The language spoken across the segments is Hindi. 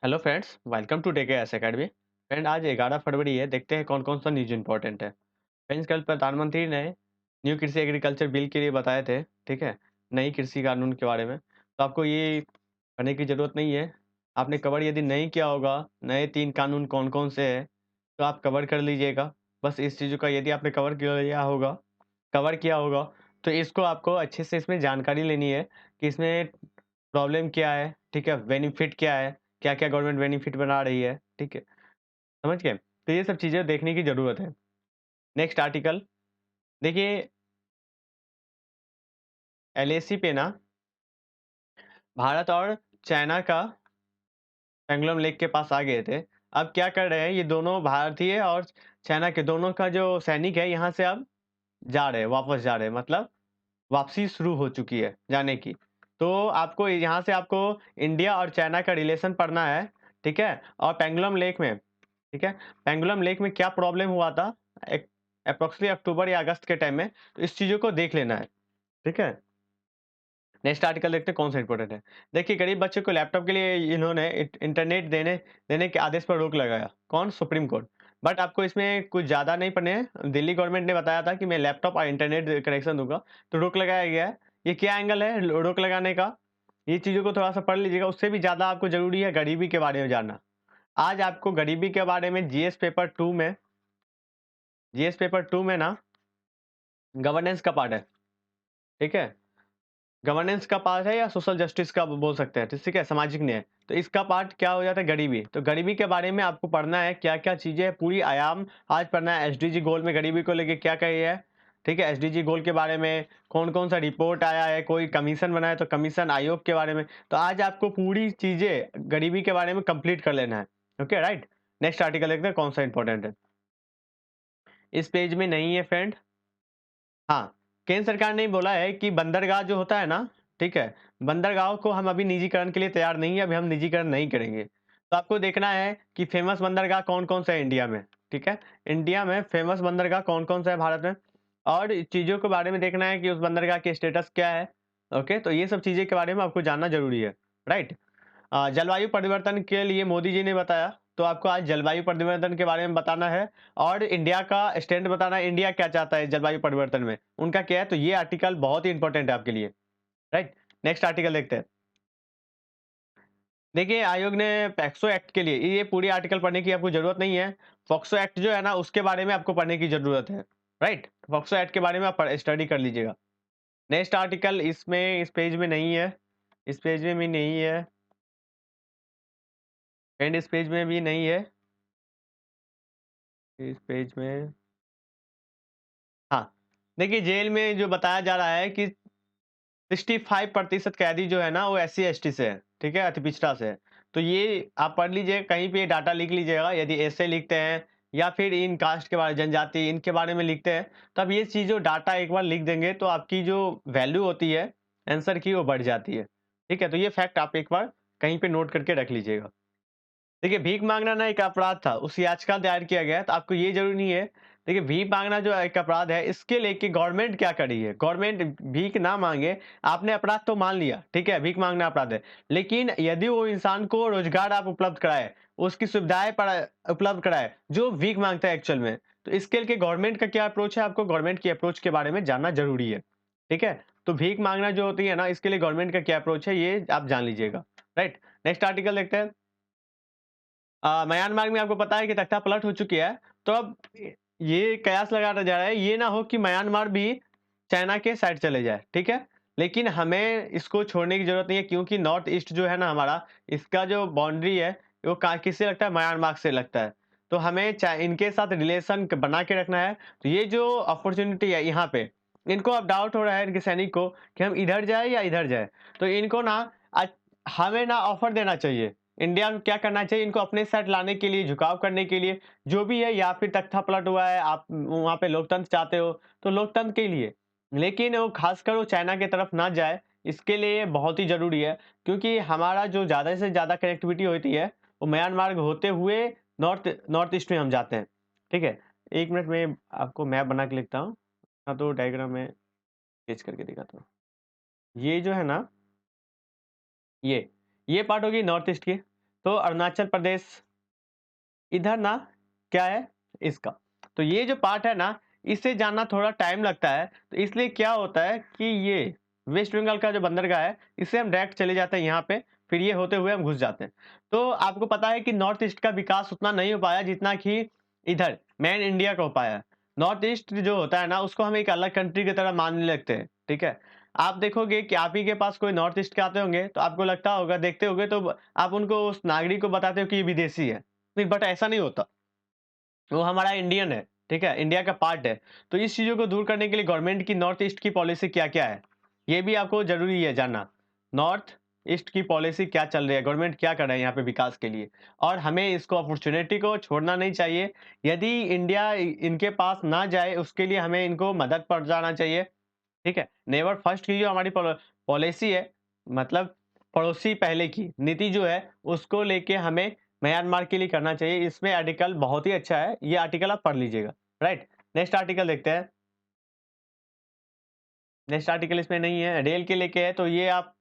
Hello friends, welcome to DK S academy. Friend, आज 11 फरवरी है। देखते हैं कौन कौन सा न्यूज इंपॉर्टेंट है। फ्रेंड्स, कल प्रधानमंत्री ने न्यू कृषि एग्रीकल्चर बिल के लिए बताए थे। ठीक है, नई कृषि कानून के बारे में। तो आपको ये पढ़ने की ज़रूरत नहीं है। आपने कवर यदि नहीं किया होगा, नए 3 कानून कौन कौन से हैं, तो आप कवर कर लीजिएगा। बस इस चीज़ों का यदि आपने कवर किया होगा, तो इसको आपको अच्छे से इसमें जानकारी लेनी है कि इसमें प्रॉब्लम क्या है, ठीक है? बेनिफिट क्या है? क्या-क्या गवर्नमेंट बेनिफिट बना रही है, ठीक है? समझ गए? तो ये सब चीज़ें देखने की ज़रूरत है। नेक्स्ट आर्टिकल देखिए, एलएसी पे ना भारत और चाइना का पेंगोंग लेक के पास आ गए थे। अब क्या कर रहे हैं, ये दोनों भारतीय और चाइना के दोनों का जो सैनिक है, यहाँ से अब जा रहे हैं, वापस जा रहे हैं। मतलब वापसी शुरू हो चुकी है जाने की। तो आपको यहाँ से आपको इंडिया और चाइना का रिलेशन पढ़ना है, ठीक है? और पेंगोंग लेक में, ठीक है? पेंगुलम लेक में क्या प्रॉब्लम हुआ था, एक एप्रोक्सिमेटली अक्टूबर या अगस्त के टाइम में, तो इस चीज़ों को देख लेना है, ठीक है? नेक्स्ट आर्टिकल देखते हैं कौन सा इंपॉर्टेंट है। देखिए, गरीब बच्चों को लैपटॉप के लिए इन्होंने इंटरनेट देने देने के आदेश पर रोक लगाया। कौन? Supreme court. बट आपको इसमें कुछ ज़्यादा नहीं पढ़ने हैं। दिल्ली गवर्नमेंट ने बताया था कि मैं लैपटॉप और इंटरनेट कनेक्शन दूँगा, तो रोक लगाया गया है। ये क्या एंगल है रोक लगाने का? ये चीज़ों को थोड़ा-सा पढ़ लीजिएगा। उससे भी ज़्यादा आपको ज़रूरी है गरीबी के बारे में जानना। आज आपको गरीबी के बारे में जीएस पेपर 2 में ना गवर्नेंस का पार्ट है, ठीक है? गवर्नेंस का पार्ट है या सोशल जस्टिस का बोल सकते हैं, ठीक है? सामाजिक न्याय। तो इसका पार्ट क्या हो जाता है? गरीबी। तो गरीबी के बारे में आपको पढ़ना है, क्या-क्या चीज़ें हैं, पूरी आयाम आज पढ़ना है। एसडीजी गोल में गरीबी को लेके क्या कही है, ठीक है? एसडीजी गोल के बारे में कौन-कौन सा रिपोर्ट आया है, कोई कमीशन बना है तो कमीशन आयोग के बारे में। तो आज आपको पूरी चीज़ें गरीबी के बारे में कंप्लीट कर लेना है। Okay, right? नेक्स्ट आर्टिकल देखते हैं कौन सा इंपॉर्टेंट है। इस पेज में नहीं है फ्रेंड। हाँ, केंद्र सरकार ने बोला है कि बंदरगाह जो होता है ना, ठीक है? बंदरगाहों को हम अभी निजीकरण के लिए तैयार नहीं है, अभी हम निजीकरण नहीं करेंगे। तो आपको देखना है कि फेमस बंदरगाह कौन-कौन सा है इंडिया में, ठीक है? इंडिया में फेमस बंदरगाह कौन-कौन सा है भारत में, और चीज़ों के बारे में देखना है कि उस बंदरगाह की स्टेटस क्या है, ओके? तो ये सब चीज़ें के बारे में आपको जानना ज़रूरी है, राइट? जलवायु परिवर्तन के लिए मोदी जी ने बताया, तो आपको आज जलवायु परिवर्तन के बारे में बताना है और इंडिया का स्टैंड बताना है, इंडिया क्या चाहता है जलवायु परिवर्तन में, उनका क्या है। तो ये आर्टिकल बहुत ही इंपॉर्टेंट है आपके लिए, राइट? नेक्स्ट आर्टिकल देखते हैं। देखिए, आयोग ने पैक्सो एक्ट के लिए ये पूरी आर्टिकल पढ़ने की आपको जरूरत नहीं है। पॉक्सो एक्ट जो है ना, उसके बारे में आपको पढ़ने की जरूरत है, राइट? पॉक्सो एक्ट के बारे में आप स्टडी कर लीजिएगा। नेक्स्ट आर्टिकल इसमें इस पेज में नहीं है, इस पेज में भी नहीं है, एंड इस पेज में भी नहीं है, इस पेज में। हाँ, देखिए, जेल में जो बताया जा रहा है कि 65% कैदी जो है ना, वो एससी-एसटी से है, ठीक है? अति पिछड़ा से है। तो ये आप पढ़ लीजिए, कहीं पे डाटा लिख लीजिएगा, यदि ऐसे लिखते हैं या फिर इन कास्ट के बारे जनजाति इनके बारे में लिखते हैं, तो आप ये चीज़ जो डाटा एक बार लिख देंगे, तो आपकी जो वैल्यू होती है आंसर की, वो बढ़ जाती है, ठीक है? तो ये फैक्ट आप एक बार कहीं पे नोट करके रख लीजिएगा। देखिए, भीख माँगना ना एक अपराध था, उस याचिका दायर किया गया है, तो आपको ये ज़रूरी नहीं है। देखिए, भीख माँगना जो एक अपराध है, इसके लेके गवर्नमेंट क्या कर रही है? गवर्नमेंट भीख ना माँगे, आपने अपराध तो मान लिया, ठीक है? भीख माँगना अपराध है। लेकिन यदि वो इंसान को रोज़गार आप उपलब्ध कराएँ, उसकी सुविधाएँ उपलब्ध कराएँ, जो भीख माँगता है एक्चुअल में, तो इसके लिए गवर्नमेंट का क्या अप्रोच है, आपको गवर्नमेंट की अप्रोच के बारे में जानना ज़रूरी है, ठीक है? तो भीख माँगना जो होती है ना, इसके लिए गवर्नमेंट का क्या अप्रोच है, ये आप जान लीजिएगा, राइट? नेक्स्ट आर्टिकल देखते हैं। म्यांमार में आपको पता है कि तख्ता पलट हो चुकी है। तो अब ये कयास लगाया जा रहा है, ये ना हो कि म्यांमार भी चाइना के साइड चले जाए, ठीक है? लेकिन हमें इसको छोड़ने की ज़रूरत नहीं है, क्योंकि नॉर्थ ईस्ट जो है ना हमारा, इसका जो बाउंड्री है, वो किससे लगता है? म्यांमार से लगता है। तो हमें इनके साथ रिलेशन बना के रखना है। तो ये जो अपॉर्चुनिटी है यहाँ पे, इनको अब डाउट हो रहा है इनके सैनिक को कि हम इधर जाए या इधर जाए। तो इनको ना अ, हमें ना ऑफर देना चाहिए। इंडिया को क्या करना चाहिए, इनको अपने साइड लाने के लिए, झुकाव करने के लिए, जो भी है, या फिर तख्ता पलट हुआ है, आप वहाँ पे लोकतंत्र चाहते हो, तो लोकतंत्र के लिए। लेकिन वो खासकर वो चाइना की तरफ ना जाए, इसके लिए बहुत ही ज़रूरी है, क्योंकि हमारा जो ज़्यादा से ज़्यादा कनेक्टिविटी होती है, वो म्यांमार होते हुए नॉर्थ नॉर्थ ईस्ट में हम जाते हैं, ठीक है? 1 मिनट में आपको मैप बना के लिखता हूँ। हाँ, तो डायग्राम में स्केच करके दिखाता हूँ। ये जो है ना, ये ये पार्ट होगी नॉर्थ ईस्ट की। तो अरुणाचल प्रदेश इधर ना क्या है इसका। तो ये जो पार्ट है ना, इसे जानना थोड़ा टाइम लगता है, तो इसलिए क्या होता है कि ये वेस्ट बंगाल का जो बंदरगाह है, इससे हम डायरेक्ट चले जाते हैं यहाँ पे, फिर ये होते हुए हम घुस जाते हैं। तो आपको पता है कि नॉर्थ ईस्ट का विकास उतना नहीं हो पाया जितना कि इधर मेन इंडिया का हो पाया है। नॉर्थ ईस्ट जो होता है ना, उसको हम एक अलग कंट्री की तरह मानने लगते हैं, ठीक है? आप देखोगे कि आप ही के पास कोई नॉर्थ ईस्ट के आते होंगे, तो आपको लगता होगा, देखते होंगे तो आप उनको, उस नागरिक को बताते हो कि ये विदेशी है। नहीं, बट ऐसा नहीं होता। वो हमारा इंडियन है, ठीक है? इंडिया का पार्ट है। तो इस चीज़ों को दूर करने के लिए गवर्नमेंट की नॉर्थ ईस्ट की पॉलिसी क्या-क्या है, ये भी आपको ज़रूरी है जानना। नॉर्थ ईस्ट की पॉलिसी क्या चल रही है, गवर्नमेंट क्या कर रहा है यहाँ पे विकास के लिए, और हमें इसको अपॉर्च्युनिटी को छोड़ना नहीं चाहिए। यदि इंडिया इनके पास ना जाए, उसके लिए हमें इनको मदद पहुँचाना चाहिए, ठीक है? नेवर फर्स्ट की जो हमारी पॉलिसी है, मतलब पड़ोसी पहले की नीति जो है, उसको लेके हमें म्यांमार के लिए करना चाहिए। इसमें आर्टिकल बहुत ही अच्छा है, ये आर्टिकल आप पढ़ लीजिएगा, राइट? नेक्स्ट आर्टिकल देखते हैं। नेक्स्ट आर्टिकल इसमें नहीं है, रेल के लेके है, तो ये आप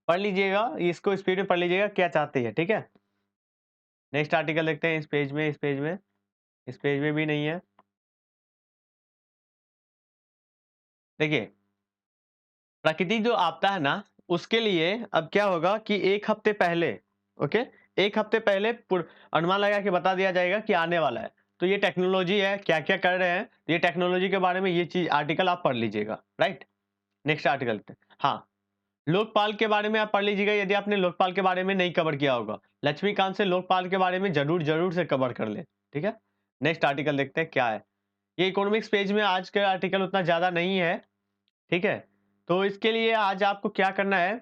पढ़ लीजिएगा, इसको स्पीड में पढ़ लीजिएगा क्या चाहते हैं, ठीक है? नेक्स्ट आर्टिकल देखते हैं, इस पेज में भी नहीं है। देखिए, प्रकृति जो आपदा है ना, उसके लिए अब क्या होगा कि 1 हफ्ते पहले, ओके? 1 हफ्ते पहले अनुमान लगा के बता दिया जाएगा कि आने वाला है। तो ये टेक्नोलॉजी है, क्या-क्या कर रहे हैं, ये टेक्नोलॉजी के बारे में ये चीज़ आर्टिकल आप पढ़ लीजिएगा, राइट? नेक्स्ट आर्टिकल पे हाँ, लोकपाल के बारे में आप पढ़ लीजिएगा यदि आपने लोकपाल के बारे में नहीं कवर किया होगा। लक्ष्मीकांत से लोकपाल के बारे में ज़रूर से कवर कर लें, ठीक है? नेक्स्ट आर्टिकल देखते हैं क्या है। ये इकोनॉमिक्स पेज में आज का आर्टिकल उतना ज़्यादा नहीं है, ठीक है? तो इसके लिए आज आपको क्या करना है,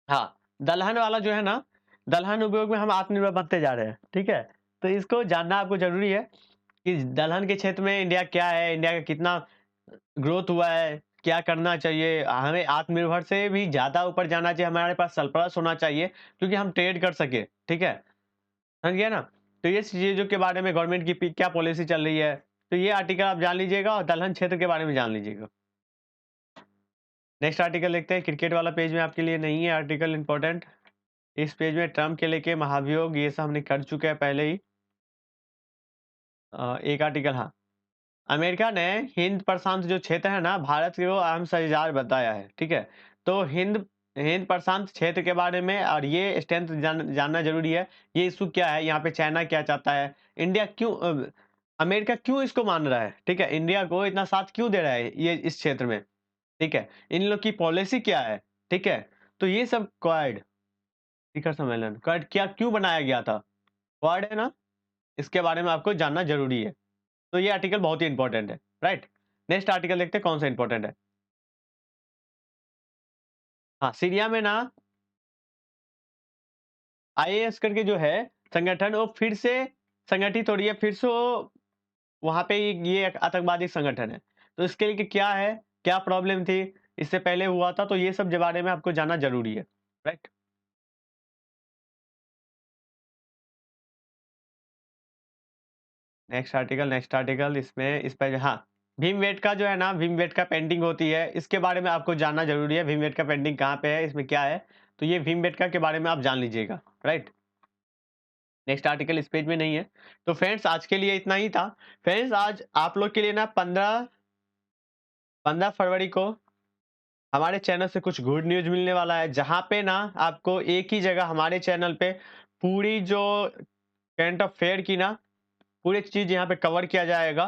हाँ, दलहन वाला जो है ना, दलहन उद्योग में हम आत्मनिर्भर बनते जा रहे हैं, ठीक है? तो इसको जानना आपको ज़रूरी है कि दलहन के क्षेत्र में इंडिया क्या है, इंडिया का कितना ग्रोथ हुआ है, क्या करना चाहिए? हमें आत्मनिर्भर से भी ज़्यादा ऊपर जाना चाहिए, हमारे पास सरप्लस होना चाहिए क्योंकि हम ट्रेड कर सकें, ठीक है? समझ गए ना? तो ये चीज़ों के बारे में गवर्नमेंट की क्या पॉलिसी चल रही है, तो ये आर्टिकल आप जान लीजिएगा और दलहन क्षेत्र के बारे में जान लीजिएगा। नेक्स्ट आर्टिकल देखते हैं, क्रिकेट वाला पेज में आपके लिए नहीं है आर्टिकल इम्पोर्टेंट। इस पेज में ट्रम्प के लेके महाभियोग ये सब हमने कर चुके हैं पहले ही। एक आर्टिकल हाँ, अमेरिका ने हिंद प्रशांत जो क्षेत्र है ना, भारत को अहम साझेदार बताया है, ठीक है? तो हिंद हिंद प्रशांत क्षेत्र के बारे में और ये स्ट्रेंथ जानना ज़रूरी है। ये इश्यू क्या है, यहाँ पे चाइना क्या चाहता है, इंडिया क्यों अमेरिका क्यों इसको मान रहा है, ठीक है? इंडिया को इतना साथ क्यों दे रहा है ये इस क्षेत्र में, ठीक है? इन लोग की पॉलिसी क्या है, ठीक है? तो ये सब क्वाड शिखर सम्मेलन क्वाड क्या क्यों बनाया गया था? क्वाड है ना, इसके बारे में आपको जानना ज़रूरी है। तो ये आर्टिकल बहुत ही इंपॉर्टेंट है, राइट? नेक्स्ट आर्टिकल देखते हैं कौन सा इंपॉर्टेंट है। हाँ, सीरिया में ना आईएस करके जो है संगठन, वो फिर से संगठित हो रही है, फिर से वो वहाँ पे ये एक आतंकवादी संगठन है। तो इसके लिए क्या है, क्या प्रॉब्लम थी, इससे पहले हुआ था, तो ये सब के बारे में आपको जानना ज़रूरी है, राइट? नेक्स्ट आर्टिकल इसमें इस पे हाँ, भीमबेटका जो है ना, भीमबेटका पेंटिंग होती है, इसके बारे में आपको जानना ज़रूरी है। भीमबेटका पेंटिंग कहाँ पे है, इसमें क्या है? तो ये भीमबेटका के बारे में आप जान लीजिएगा, राइट? नेक्स्ट आर्टिकल इस पेज में नहीं है। तो फ्रेंड्स आज के लिए इतना ही था। फ्रेंड्स आज आप लोग के लिए ना 15 फरवरी को हमारे चैनल से कुछ गुड न्यूज़ मिलने वाला है, जहाँ पे ना आपको एक ही जगह हमारे चैनल पे पूरी जो करंट अफेयर की ना पूरी चीज़ यहाँ पे कवर किया जाएगा।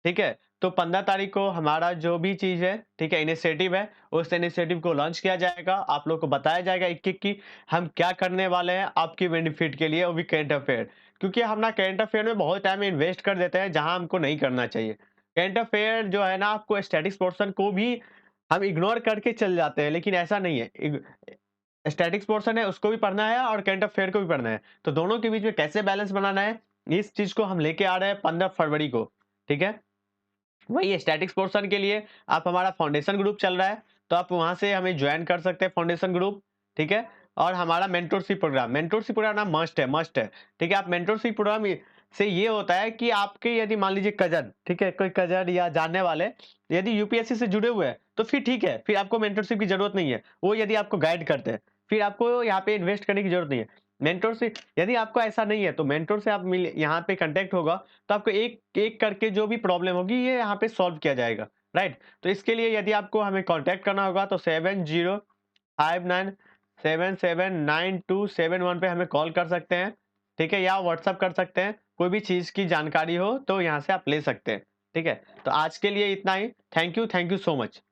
ठीक है? तो 15 तारीख को हमारा जो भी चीज़ है, ठीक है, इनिशिएटिव है, उस इनिशिएटिव को लॉन्च किया जाएगा। आप लोग को बताया जाएगा एक-एक की हम क्या करने वाले हैं आपके बेनिफिट के लिए, वो भी करंट अफेयर। क्योंकि हम ना करंट अफेयर में बहुत टाइम इन्वेस्ट कर देते हैं, जहाँ हमको नहीं करना चाहिए। करंट अफेयर जो है ना, आपको स्टैटिक्स पोर्शन को भी हम इग्नोर करके चल जाते हैं, लेकिन ऐसा नहीं है। स्टैटिक्स पोर्शन है, उसको भी पढ़ना है और करंट अफेयर को भी पढ़ना है। तो दोनों के बीच में कैसे बैलेंस बनाना है, इस चीज़ को हम लेके आ रहे हैं 15 फरवरी को। ठीक है? वही स्टैटिक्स पोर्शन के लिए आप हमारा फाउंडेशन ग्रुप चल रहा है, तो आप वहाँ से हमें जॉइन कर सकते हैं फाउंडेशन ग्रुप, ठीक है? और हमारा मेंटरशिप प्रोग्राम ना मस्ट है, ठीक है? आप मेंटरशिप प्रोग्राम से ये होता है कि आपके यदि मान लीजिए कज़न, ठीक है? कोई कज़न या जानने वाले यदि यूपीएससी से जुड़े हुए हैं, तो फिर ठीक है, फिर आपको मेंटरशिप की ज़रूरत नहीं है। वो यदि आपको गाइड करते हैं, फिर आपको यहाँ पे इन्वेस्ट करने की ज़रूरत नहीं है। मेंटोर से यदि आपको ऐसा नहीं है तो मेंटोर से आप मिल यहाँ पे कांटेक्ट होगा तो आपको एक एक करके जो भी प्रॉब्लम होगी ये यहाँ पे सॉल्व किया जाएगा, राइट। तो इसके लिए यदि आपको हमें कांटेक्ट करना होगा तो 7059779271 पे हमें कॉल कर सकते हैं, ठीक है, या व्हाट्सअप कर सकते हैं। कोई भी चीज़ की जानकारी हो तो यहाँ से आप ले सकते हैं, ठीक है। तो आज के लिए इतना ही। Thank you so much.